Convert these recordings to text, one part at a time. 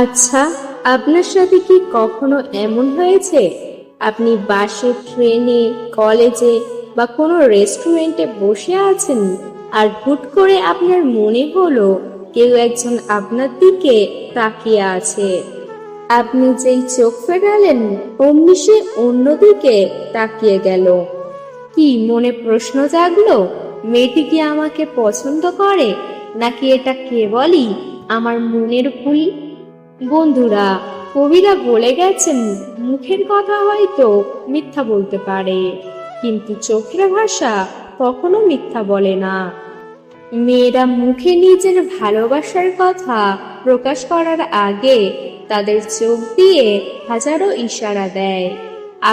আচ্ছা, আপনার সাথে কি কখনো এমন হয়েছে আপনি বাসে, ট্রেনে, কলেজে বা কোনো রেস্টুরেন্টে বসে আছেন আর হুট করে আপনার মনে হলো কেউ একজন আপনার দিকে তাকিয়ে আছে। আপনি যেই চোখ ফেরালেন অমনি সে অন্যদিকে তাকিয়ে গেল। কি মনে প্রশ্ন জাগলো, মেয়েটি কি আমাকে পছন্দ করে, নাকি এটা কেবলই আমার মনের ভুল? বন্ধুরা, কবিরা বলে গেছেন, মুখের কথা হয়তো মিথ্যা বলতে পারে, কিন্তু চোখের ভাষা কখনো মিথ্যা বলে না। মেয়েরা মুখে নিজের ভালোবাসার কথা প্রকাশ করার আগে তাদের চোখ দিয়ে হাজারো ইশারা দেয়।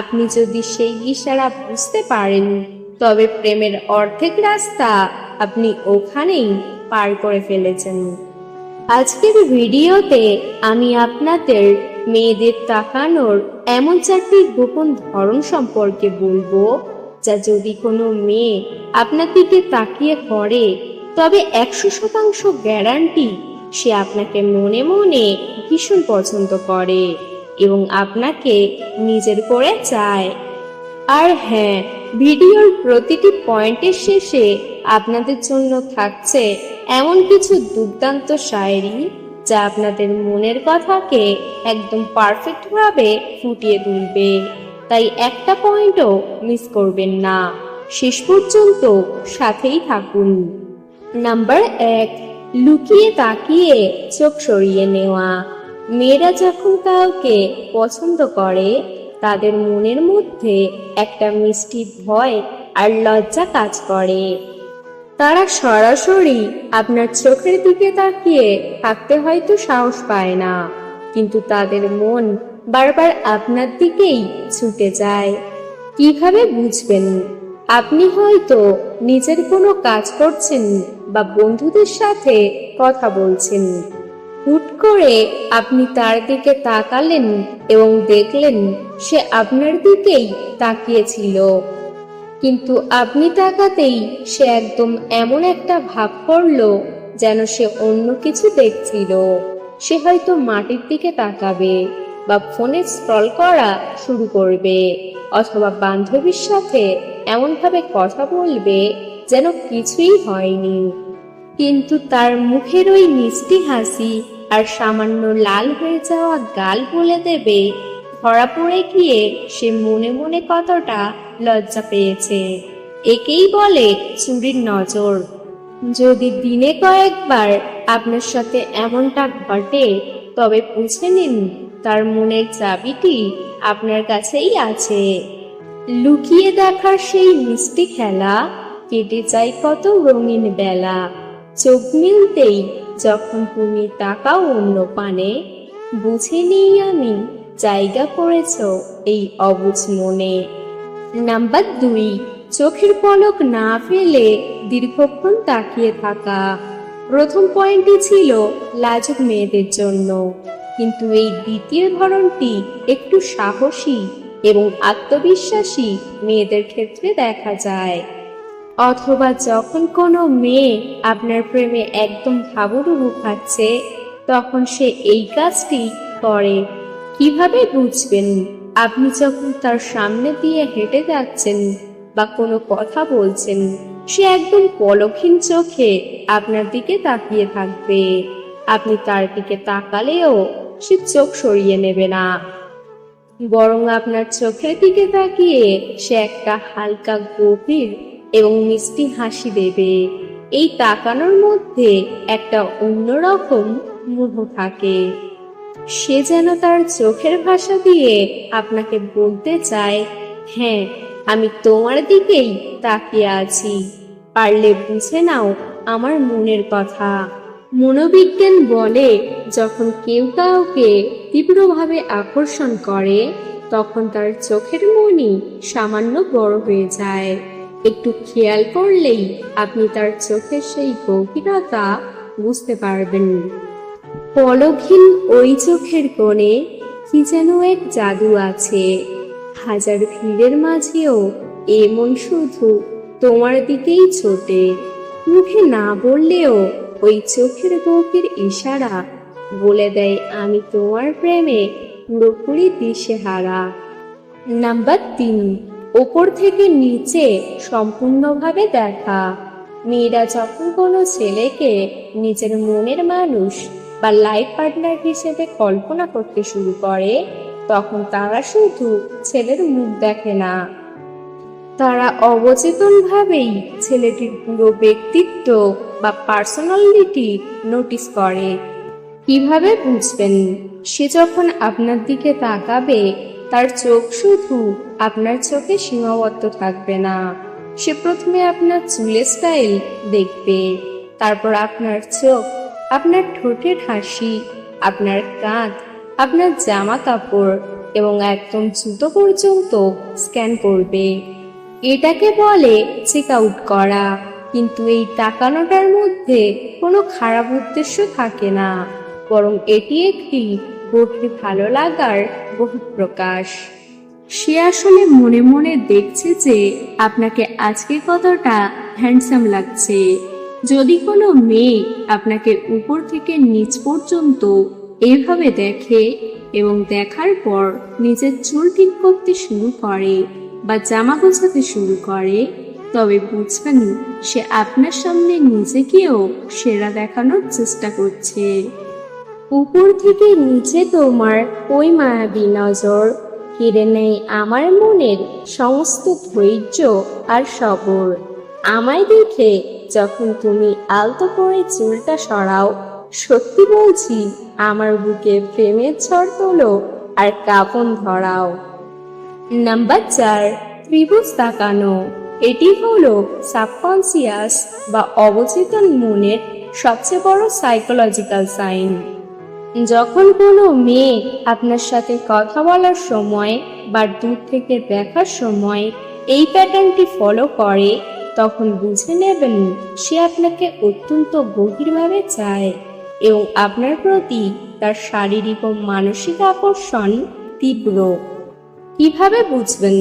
আপনি যদি সেই ইশারা বুঝতে পারেন, তবে প্রেমের অর্ধেক রাস্তা আপনি ওখানেই পার করে ফেলেছেন। আজকের ভিডিওতে আমি আপনাদের মেয়েদের তাকানোর এমন 4টি গোপন ধরন সম্পর্কে বলবো, যা যদি কোনো মেয়ে আপনার দিকে তাকিয়ে পড়ে, তবে 100% গ্যারান্টি সে আপনাকে মনে মনে ভীষণ পছন্দ করে এবং আপনাকে নিজের করে চায়। আর হ্যাঁ, ভিডিওর প্রতিটি পয়েন্টের শেষে আপনাদের জন্য থাকছে এমন কিছু দুর্দান্ত শায়েরি, যা আপনাদের মনের কথাকে একদম পারফেক্টভাবে ফুটিয়ে তুলবে। তাই একটা পয়েন্টও মিস করবেন না, শেষ পর্যন্ত সাথেই থাকুন। নাম্বার 1, লুকিয়ে তাকিয়ে চোখ সরিয়ে নেওয়া। মেয়েরা যখন কাউকে পছন্দ করে, তাদের মনের মধ্যে একটা মিষ্টি ভয় আর লজ্জা কাজ করে। তারা সরাসরি আপনার চোখের দিকে তাকিয়ে থাকতে হয়তো সাহস পায় না, কিন্তু তাদের মন বারবার আপনার দিকেই ছুটে যায়। কিভাবে বুঝবেন? আপনি হয়তো নিজের কোনো কাজ করছেন বা বন্ধুদের সাথে কথা বলছেন। হুট করে আপনি তার দিকে তাকালেন এবং দেখলেন সে আপনার দিকেই তাকিয়েছিল, কিন্তু আপনি তাকাতেই সে একদম এমন একটা ভাব করলো যেন সে অন্য কিছু দেখছিল। সে হয়তো মাটির দিকে তাকাবে, বা ফোনে স্ক্রল করা শুরু করবে, অথবা বান্ধবীর সাথে এমনভাবে কথা বলবে যেন কিছুই হয়নি। কিন্তু তার মুখের ওই মিষ্টি হাসি আর সামান্য লাল হয়ে যাওয়া গাল বলে দেবে ধরা পড়ে গিয়ে সে মনে মনে কতটা লজ্জা পেয়েছে। একেই বলে চুরির নজর। যদি দিনে কয়েকবার আপনার সাথে এমনটা ঘটে, তবে বুঝে নিন তার মনের চাবিটি আপনার কাছেই আছে। লুকিয়ে দেখার সেই মিষ্টি খেলা, কেটে যায় কত রঙিন বেলা। চোখ মিলতেই যখন তুমি তাকাও অন্য পানে, বুঝে নিই আমি জায়গা করেছ এই অবুঝ মনে। নাম্বার 2, চোখের পলক না ফেলে দীর্ঘক্ষণ তাকিয়ে থাকা। প্রথম পয়েন্টটি ছিল লাজুক মেয়েদের জন্য, কিন্তু এই দ্বিতীয় ধরনটি একটু সাহসী এবং আত্মবিশ্বাসী মেয়েদের ক্ষেত্রে দেখা যায়। অথবা যখন কোনো মেয়ে আপনার প্রেমে একদম হাবুডুবু খাচ্ছে, তখন সে এই কাজটি করে। কিভাবে বুঝবেন? আপনি যখন তার সামনে দিয়ে হেঁটে যাচ্ছেন বা কোনো কথা বলছেন, সে একদম পলকহীন চোখে আপনার দিকে তাকিয়ে থাকবে। আপনি তার দিকে তাকালেও সে চোখ সরিয়ে নেবে না, বরং আপনার চোখের দিকে তাকিয়ে সে একটা হালকা গভীর এবং মিষ্টি হাসি দেবে। এই তাকানোর মধ্যে একটা অন্যরকম মোহ থাকে। সে যেন তার চোখের ভাষা দিয়ে আপনাকে বলতে চায়, হ্যাঁ, আমি তোমার দিকেই তাকিয়ে আছি, পারলে বুঝে নাও আমার মনের কথা। মনোবিজ্ঞান বলে, যখন কেউ কাউকে তীব্রভাবে আকর্ষণ করে, তখন তার চোখের মনি সামান্য বড় হয়ে যায়। একটু খেয়াল করলেই আপনি তার চোখের সেই গভীরতা বুঝতে পারবেন। পলকহীন ওই চোখের কোণে কি যেন এক জাদু আছে। হাজার ভিড়ের মাঝেও এ মন শুধু তোমার দিকেই ছোটে। মুখে না বললেও ওই চোখের গভীর ইশারা বলে দেয় আমি তোমার প্রেমে পুরোপুরি দিশেহারা। নাম্বার 3, ওপর থেকে নিচে সম্পূর্ণভাবে দেখা। মেয়েরা যখন কোনো ছেলেকে নিজের মনের মানুষ বা লাইফ পার্টনার হিসেবে কল্পনা করতে শুরু করে, তখন তারা শুধু ছেলের মুখ দেখে না, তারা অবচেতনভাবেই ছেলেটির পুরো ব্যক্তিত্ব বা পার্সোনালিটি নোটিস করে। কিভাবে বুঝবেন? সে যখন আপনার দিকে তাকাবে, তার চোখ শুধু আপনার চোখে সীমাবদ্ধ থাকবে না। সে প্রথমে আপনার চুলের স্টাইল দেখবে, তারপর আপনার চোখ, আপনার ঠোঁটের হাসি, আপনার কাঁধ, আপনার জামা কাপড় এবং একদম জুতো পর্যন্ত স্ক্যান করবে। এটাকে বলে চেক আউট করা। কিন্তু এই তাকানোটার মধ্যে কোনো খারাপ উদ্দেশ্য থাকে না, বরং এটি একটি গভীর ভালো লাগার বহিঃপ্রকাশ। সে আসলে মনে মনে দেখছে যে আপনাকে আজকে কতটা হ্যান্ডসাম লাগছে। যদি কোনো মেয়ে আপনাকে উপর থেকে নিচ পর্যন্ত এইভাবে দেখে এবং দেখার পর নিজের চুল ঠিক করতে শুরু করে বা জামা গোছাতে শুরু করে, তবে বুঝবেন সে আপনার সামনে নিজেকেও সেরা দেখানোর চেষ্টা করছে। উপর থেকে নিচে তোমার ওই মায়াবী নজর কেড়ে নেয় আমার মনের সমস্ত ধৈর্য আর সবর। আমায় দেখে যখন তুমি আলতো করে চুলটা সরাও, সত্যি বলছি আমার বুকে প্রেমের ঝড় তোলো আর কাঁপন ধরাও। নাম্বার 4, ত্রিভুজ তাকানো। এটি হলো সাবকনসিয়াস বা অবচেতন মনের সবচেয়ে বড় সাইকোলজিক্যাল সাইন। যখন কোনো মেয়ে আপনার সাথে কথা বলার সময় বা দূর থেকে দেখার সময় এই প্যাটার্নটি ফলো করে, তখন বুঝে নেবেন সে আপনাকে অত্যন্ত গভীরভাবে চায় এবং আপনার প্রতি তার শারীরিক ও মানসিক আকর্ষণ তীব্র। কিভাবে বুঝবেন?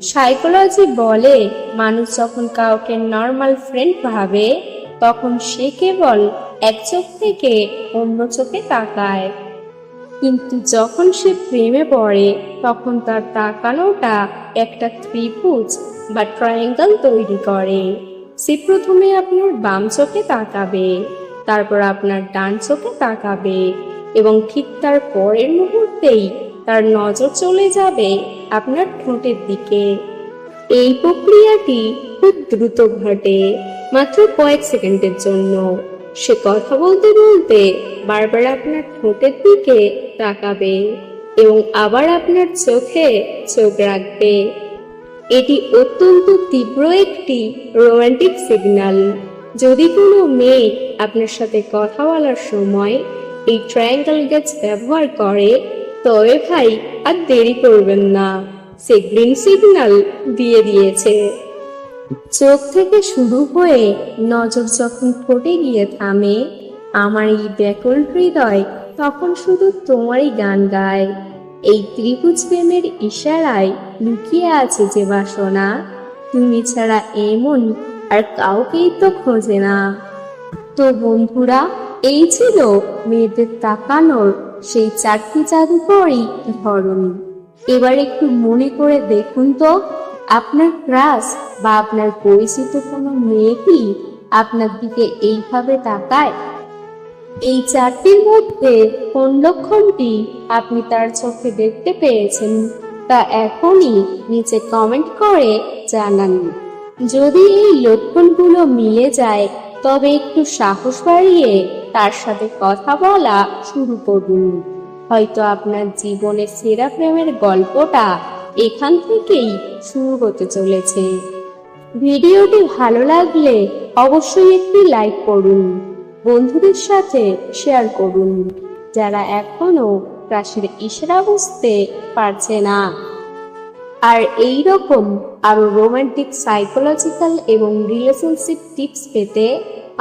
সাইকোলজি বলে মানুষ যখন কাউকে নর্মাল ফ্রেন্ড ভাবে, তখন সে কেবল এক চোখ থেকে অন্য চোখে তাকায়। কিন্তু যখন সে প্রেমে পড়ে, তখন তার তাকানোটা একটা ত্রিভুজ বা ট্রায়াঙ্গেল তৈরি করে। সে প্রথমে আপনার বাম চোখে তাকাবে, তারপর আপনার ডান চোখে তাকাবে এবং ঠিক তার পরের মুহূর্তেই তার নজর চলে যাবে আপনার ঠোঁটের দিকে। এই প্রক্রিয়াটি খুব দ্রুত ঘটে, মাত্র কয়েক সেকেন্ডের জন্য। সে কথা বলতে বলতে বারবার আপনার ঠোঁটের দিকে তাকাবে এবং আবার আপনার চোখে চোখ রাখবে। এটি অত্যন্ত তীব্র একটি রোমান্টিক সিগন্যাল। যদি কোনো মেয়ে আপনার সাথে কথা বলার সময় এই ট্রায়াঙ্গেল গেজ ব্যবহার করে, তবে ভাই আর দেরি করবেন না, সে গ্রিন সিগন্যাল দিয়ে দিয়েছে। চোখ থেকে শুরু হয়ে নজর যখন ঠোঁটে গিয়ে থামে, আমার এই ব্যাকুল হৃদয় তখন শুধু তোমারই গান গায়। এই ত্রিভুজ প্রেমের ইশারায় লুকিয়ে আছে যে বাসনা, তুমি ছাড়া এমন আর কাউকেই তো খোঁজে না। তো বন্ধুরা, এই ছিল মেয়েদের তাকানোর সেই 4টি জাদুকরী ধরন। এবার একটু মনে করে দেখুন তো, আপনার ক্রাশ বা আপনার পরিচিত কোনো মেয়ে কি আপনার দিকে এইভাবে তাকায়? এই 4টির মধ্যে কোন লক্ষণটি আপনি তার চোখে দেখতে পেয়েছেন তা এখনই নিচে কমেন্ট করে জানান। যদি এই লক্ষণগুলো মিলে যায়, তবে একটু সাহস বাড়িয়ে তার সাথে কথা বলা শুরু করুন। হয়তো আপনার জীবনের সেরা প্রেমের গল্পটা এখান থেকেই শুরু হতে চলেছে। ভিডিওটি ভালো লাগলে অবশ্যই একটি লাইক করুন, বন্ধুদের সাথে শেয়ার করুন যারা এখনো ক্রাশের ইশারা বুঝতে পারছে না। আর এই রকম আরো রোমান্টিক, সাইকোলজিক্যাল এবং রিলেশনশিপ টিপস পেতে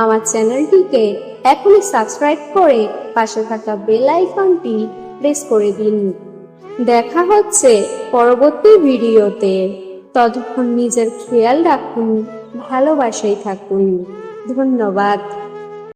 আমার চ্যানেলটিকে এখনই সাবস্ক্রাইব করে পাশে থাকা বেল আইকনটি প্রেস করে দিন। দেখা হচ্ছে পরবর্তী ভিডিওতে। ততক্ষণ নিজের খেয়াল রাখুন, ভালোবাসায় থাকুন। ধন্যবাদ।